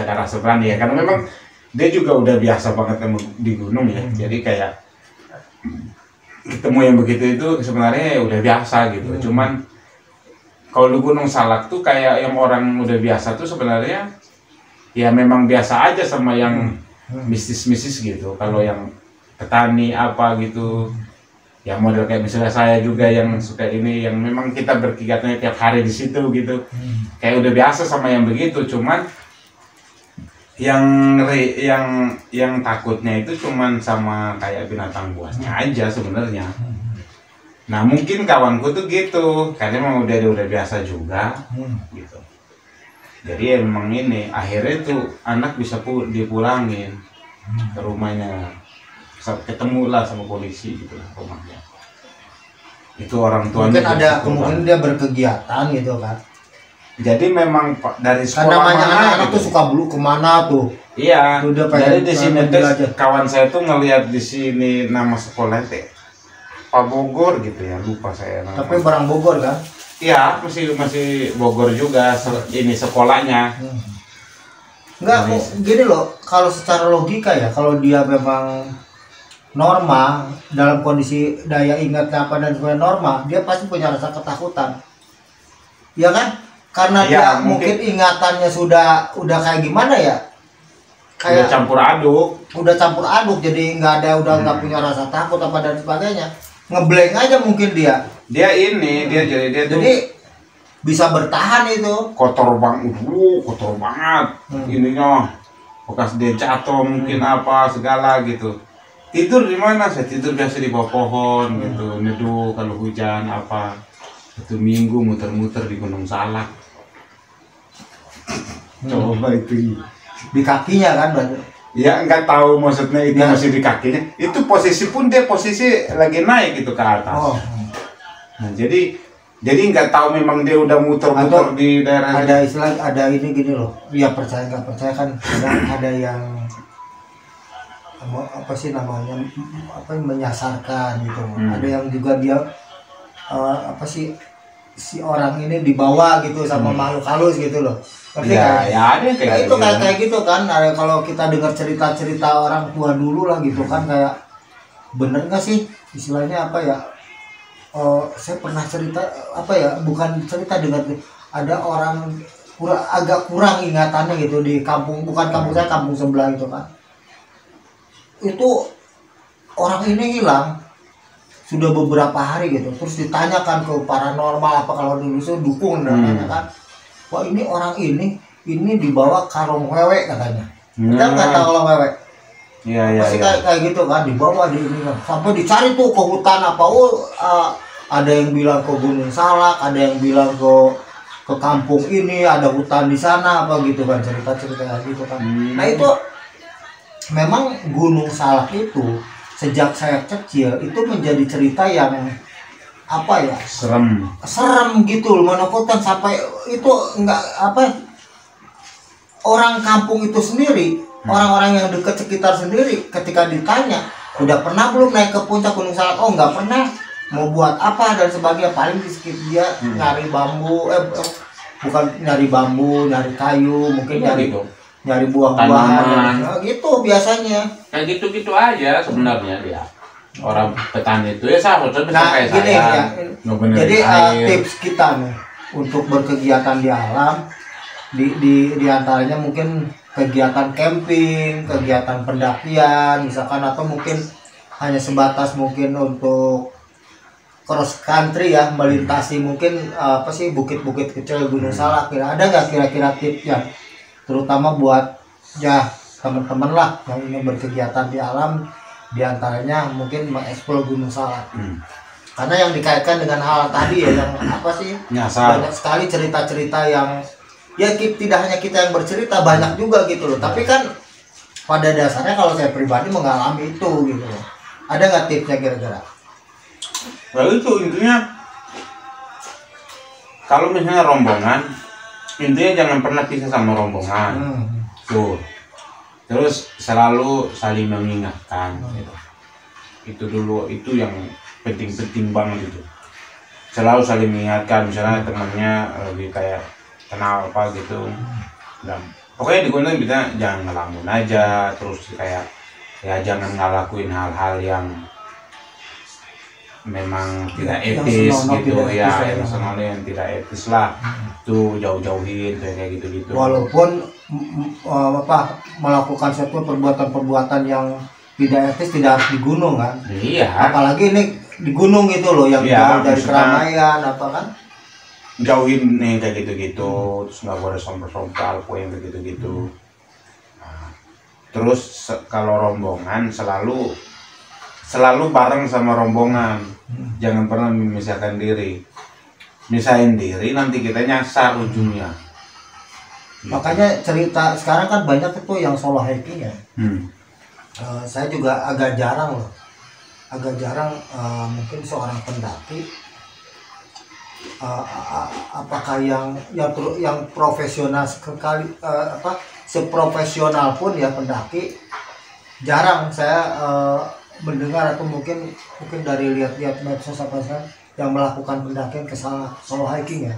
agak rasa berani ya, karena memang dia juga udah biasa banget di gunung ya. Jadi kayak ketemu yang begitu itu sebenarnya ya udah biasa gitu. Cuman kalau di Gunung Salak tuh kayak yang orang udah biasa tuh sebenarnya ya memang biasa aja sama yang mistis-mistis gitu. Kalau yang petani apa gitu, ya model kayak misalnya saya juga yang suka ini, yang memang kita berkegiatan tiap hari di situ gitu, kayak udah biasa sama yang begitu. Cuman yang takutnya itu cuman sama kayak binatang buasnya aja sebenarnya. Nah mungkin kawanku tuh gitu, karena memang udah biasa juga gitu. Jadi emang ini akhirnya tuh anak bisa dipulangin ke rumahnya, ketemu lah sama polisi gitu rumahnya. Itu orang tuanya mungkin ada kemungkinan dia berkegiatan gitu kan. Jadi memang dari Kan sekolah namanya mana anak-anak gitu. tuh suka bulu kemana tuh. Iya. Udah Jadi di sini tuh aja. kawan saya tuh ngelihat di sini nama sekolah teh Pak Bogor gitu ya, lupa saya nama. Tapi barang Bogor kan? Iya, masih Bogor juga ini sekolahnya. Enggak, gini loh, kalau secara logika ya, kalau dia memang normal dalam kondisi daya ingatnya apa dan sebagainya normal, dia pasti punya rasa ketakutan. Ya kan? Karena Ya, dia mungkin mungkin ingatannya sudah kayak gimana ya? udah campur aduk. Udah campur aduk, jadi udah nggak punya rasa takut apa dan sebagainya. Ngeblank aja mungkin dia. Dia ini, dia tuh Jadi bisa bertahan itu. kotor banget ininya, bekas dia jatuh mungkin apa segala gitu. Tidur di mana? Saya tidur biasa di bawah pohon gitu, neduh kalau hujan apa. 1 minggu muter-muter di Gunung Salak. Coba itu Di kakinya kan berarti. ya nggak tahu maksudnya itu Ya. masih di kakinya. Itu posisi pun dia posisi lagi naik gitu ke atas. Oh. Nah, jadi nggak tahu memang dia udah muter-muter Atau di daerah. Ada istilah, ada ini gini loh. Ya percaya nggak percaya kan ada yang apa sih namanya, menyasarkan gitu. Ada yang juga dia apa sih, si orang ini dibawa gitu sama makhluk halus gitu loh. Ngerti Ya, kan? ya ada kayak Ya, itu gitu. kayak gitu kan. Ada, kalau kita dengar cerita-cerita orang tua dulu lah gitu kan, kayak bener nggak sih istilahnya apa ya? Saya pernah cerita apa ya, bukan cerita, dengar ada orang agak kurang ingatannya gitu di kampung, bukan kampung saya, kampung sebelah itu kan. Itu orang ini hilang sudah beberapa hari gitu, terus ditanyakan ke paranormal apa, kalau dulu saya dukun namanya kan, wah ini orang ini dibawa karung wewe katanya. Kita nggak tahu kalau wewe. Iya. Pasti kayak gitu kan, dibawa di ini kan, sampai dicari tuh ke hutan apa. Ada yang bilang ke Gunung Salak, ada yang bilang ke kampung ini, ada hutan di sana apa gitu kan, cerita-cerita gitu kan. Nah itu memang Gunung Salak itu sejak saya kecil itu menjadi cerita yang apa ya, serem gitu loh, menakutkan, sampai itu enggak apa, orang kampung itu sendiri, orang-orang yang dekat sekitar sendiri ketika ditanya udah pernah belum naik ke puncak Gunung Salak, oh nggak pernah, mau buat apa dan sebagainya, paling di sekitar dia nyari bambu, bukan nyari bambu, nyari kayu, mungkin nyari buah-buahan gitu biasanya. Kayak gitu-gitu aja sebenarnya dia. Orang petani itu ya sama kayak gini, saya. Jadi tips kita nih untuk berkegiatan di alam, di antaranya mungkin kegiatan camping, kegiatan pendakian misalkan, atau mungkin hanya sebatas mungkin untuk cross country ya, melintasi mungkin apa sih, bukit-bukit kecil Gunung Salak. Ada nggak kira-kira tips ya, terutama buat ya teman-teman lah yang ingin berkegiatan di alam, diantaranya mungkin mengeksplor Gunung Salak? Karena yang dikaitkan dengan hal tadi ya, yang apa sih, nyasar. Banyak sekali cerita-cerita yang ya tidak hanya kita yang bercerita, banyak juga gitu loh. Tapi kan pada dasarnya kalau saya pribadi mengalami itu gitu loh. Ada nggak tipsnya kira-kira? Nah itu intinya, kalau misalnya rombongan, intinya jangan pernah pisah sama rombongan. Tuh. Terus selalu saling mengingatkan gitu. Itu dulu, itu yang penting-penting banget itu. Selalu saling mengingatkan, misalnya temannya lebih kayak kenal apa gitu. Dan pokoknya di gunung kita jangan ngelamun aja, terus kayak ya jangan ngelakuin hal-hal yang memang tidak etis gitu ya, yang senonoh yang tidak etis lah. Tuh jauh-jauhin kayak gitu-gitu. Walaupun melakukan suatu perbuatan-perbuatan yang tidak etis tidak harus di gunung kan. Iya. Apalagi ini di gunung gitu loh, yang jauh dari keramaian apa kan. Jauhin nih kayak gitu-gitu, terus nggak boleh sompral-sompral yang kayak gitu-gitu. Nah, terus kalau rombongan selalu bareng sama rombongan, jangan pernah memisahkan diri. Misahin diri nanti kita nyasar ujungnya. Makanya cerita sekarang kan banyak itu yang solo hiking ya. Saya juga agak jarang loh, mungkin seorang pendaki apakah yang profesional sekali, seprofesional pun ya pendaki jarang saya mendengar, atau mungkin dari lihat medsos apa saja yang melakukan pendakian ke solo hiking ya.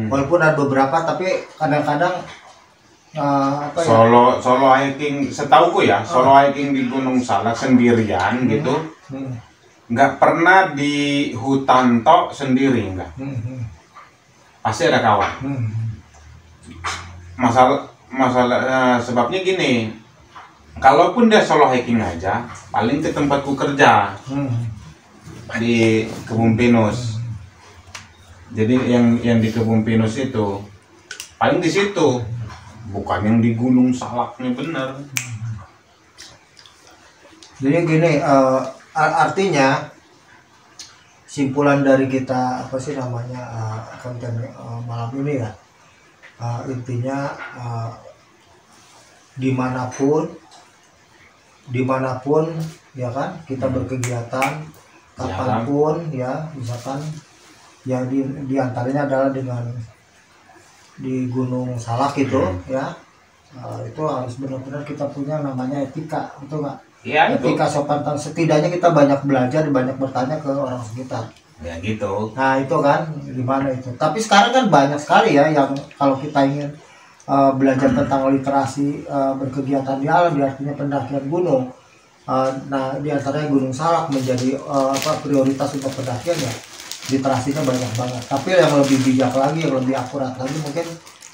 Walaupun ada beberapa, tapi kadang-kadang solo hiking, setauku ya, solo hiking di Gunung Salak sendirian gitu, nggak pernah di hutan tok sendiri, enggak. Pasti ada kawan. Masalah sebabnya gini, kalaupun dia solo hiking aja, paling ke tempatku kerja di Kebun Pinus. Jadi yang di Kebun Pinus itu paling di situ, bukan yang di Gunung Salaknya bener. Jadi gini, artinya simpulan dari kita konten malam ini ya, intinya dimanapun ya kan kita berkegiatan, kapanpun ya, misalkan ya di antaranya adalah di Gunung Salak itu ya, itu harus benar-benar kita punya namanya etika, betul nggak? Ya, etika sopan, setidaknya kita banyak belajar, banyak bertanya ke orang sekitar. Ya gitu. Nah itu kan gimana itu. Tapi sekarang kan banyak sekali ya yang kalau kita ingin belajar tentang literasi berkegiatan di alam, artinya pendakian gunung. Nah di antaranya Gunung Salak menjadi prioritas untuk pendakian ya. Literasinya banyak banget. Tapi yang lebih bijak lagi, yang lebih akurat lagi, mungkin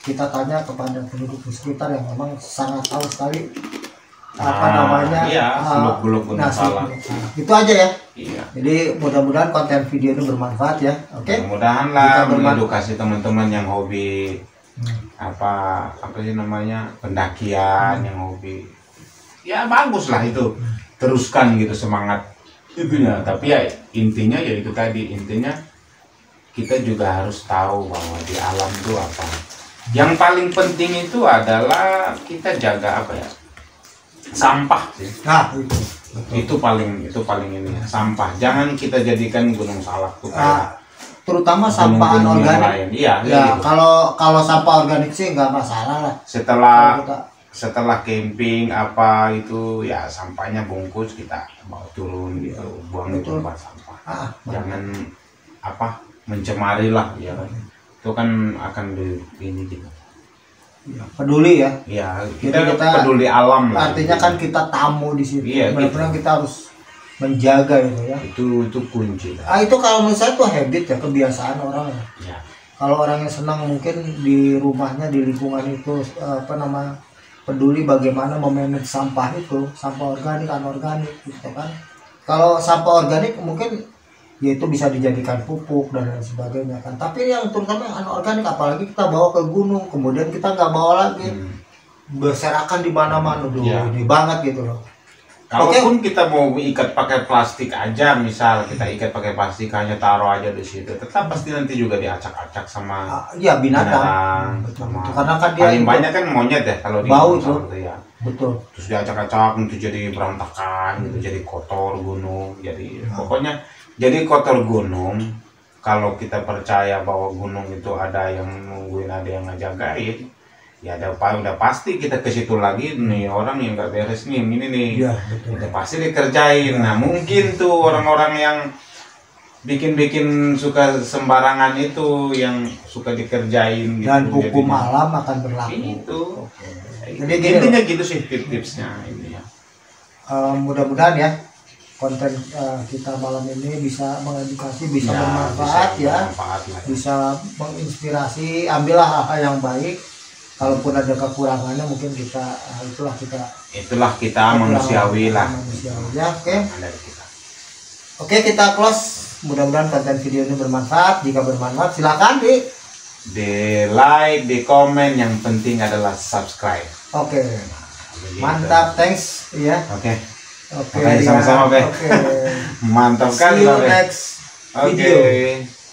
kita tanya kepada penduduk di sekitar yang memang sangat tahu sekali seluk-beluk Gunung Salak. Itu aja ya. Iya. Jadi mudah-mudahan konten video ini bermanfaat ya. Oke. Mudah-mudahan lah mengedukasi teman-teman yang hobi apa sih namanya, pendakian, yang hobi. Ya bagus lah itu. Teruskan gitu semangat itunya. Tapi ya intinya ya itu tadi, intinya kita juga harus tahu bahwa di alam itu apa. Yang paling penting itu adalah kita jaga sampah sih. Nah, itu paling ini sampah. Jangan kita jadikan Gunung Salak tuh terutama sampah anorganik. Iya, ya, gitu. Kalau sampah organik sih nggak masalah lah. Setelah camping itu ya sampahnya bungkus kita bawa turun gitu, buang di tempat sampah. Jangan mencemari lah ya. Itu kan akan ini gitu. Ya, peduli ya. Iya, kita peduli alam lah. Artinya gitu. Kan kita tamu di situ. Iya, benar-benar kita harus menjaga itu ya. Itu kunci. Itu kalau menurut saya tuh habit ya, kebiasaan orang ya. Ya. Kalau orang yang senang mungkin di rumahnya, di lingkungan itu peduli bagaimana memanage sampah itu, sampah organik, anorganik gitu kan. Kalau sampah organik mungkin ya itu bisa dijadikan pupuk dan lain sebagainya kan. Tapi yang terutama yang anorganik, apalagi kita bawa ke gunung, kemudian kita nggak bawa lagi, berserakan di mana-mana, ini banget gitu loh. Kalaupun kita mau ikat pakai plastik aja, misal kita ikat pakai plastik hanya taruh aja di situ, tetap pasti nanti juga diacak-acak sama ya binatang. Betul, sama, betul. Karena kan dia paling banyak kan monyet ya kalau di bau dinosaurus itu. ya. Betul. Terus diacak-acak itu jadi berantakan gitu, jadi kotor gunung, jadi pokoknya jadi kotor gunung. Kalau kita percaya bahwa gunung itu ada yang nungguin, ada yang ngejagain, ya udah pasti kita ke situ lagi nih, orang yang nggak beres nih ini nih, Ya, betul. udah pasti dikerjain. Nah mungkin tuh orang-orang yang bikin suka sembarangan itu yang suka dikerjain gitu, Dan hukum jadinya. alam akan berlaku. Itu Jadi gini intinya gitu sih tipsnya ini ya. Mudah-mudahan ya konten kita malam ini bisa mengedukasi, bisa bermanfaat ya, bisa menginspirasi. Ambillah hal-hal yang baik. Kalaupun ada kekurangannya mungkin itulah kita manusiawi lah. Manusiawi ya, oke, kita close. Mudah-mudahan konten video ini bermanfaat. Jika bermanfaat silakan di like, di komen, yang penting adalah subscribe. Oke. Mantap, thanks ya. Oke, Oke, sama-sama, Be. Oke. Mantap See kali, you Be. next video. Oke.